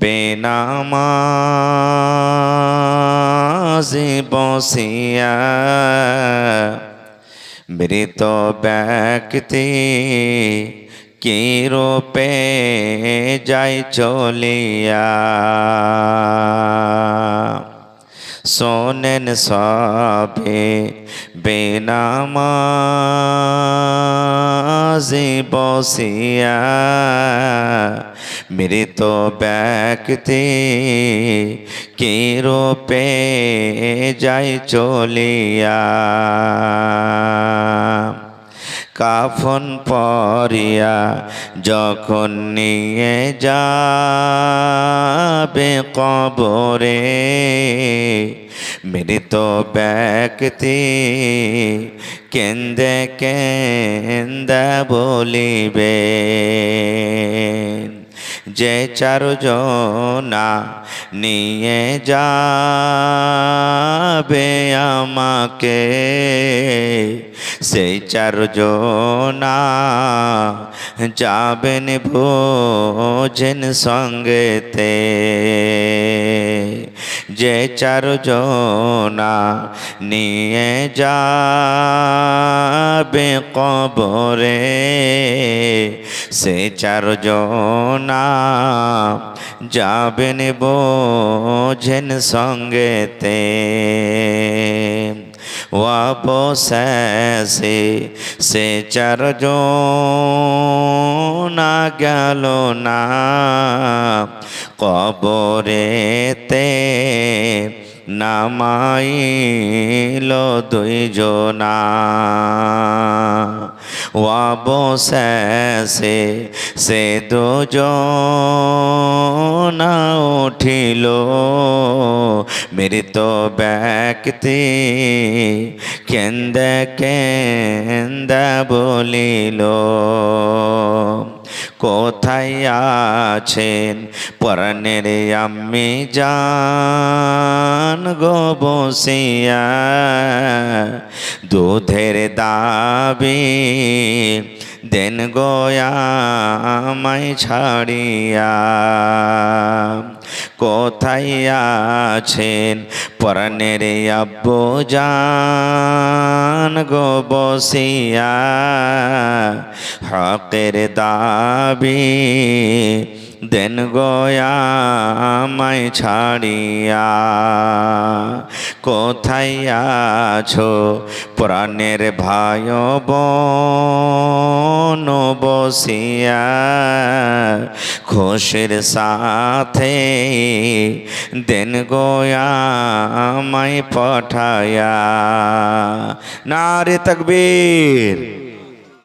বেনামাজি বসিয়া মৃত ব্যক্তি কি রূপে যায় চলিয়া। শোনেন সবে বেনামাজি বসিয়া মৃত ব্যক্তি কি রূপে যায় চলিয়া। কাফন পরিয়া যখন নিয়ে যাবে কবরে মৃত ব্যক্তি কেন্দে কেন্দে বলিবে, যে চারজনা নিয়ে যাবে আমাকে সেই চারজনা যাবেন ভোজন সঙ্গেতে। যে চারজনা নিয়ে যাবে কবরে সে চারজনা যাবেন ভোজন সঙ্গেতে। অবশেষে সে চারজনা গেল না কবরেতে, নামাইল দুইজনা। অবশেষে সে দুজনা উঠিল মৃত ব্যক্তি কেন্দে কেন্দে বলিল, কোথায় আছেন পরাণের আম্মি জান গো বসিয়া, দুধের দাবি দেন গো আমায় ছাড়িয়া। কোথায় আছেন পরাণের আব্বু জান গো বসিয়া, হকের দাবি দেন গো আমায় ছাড়িয়া। কোথায় আছো প্রাণের ভাই বোন বসিয়া, খুশির সাথে দেন গো আমায় পাঠায়া। নারে তাকবীর।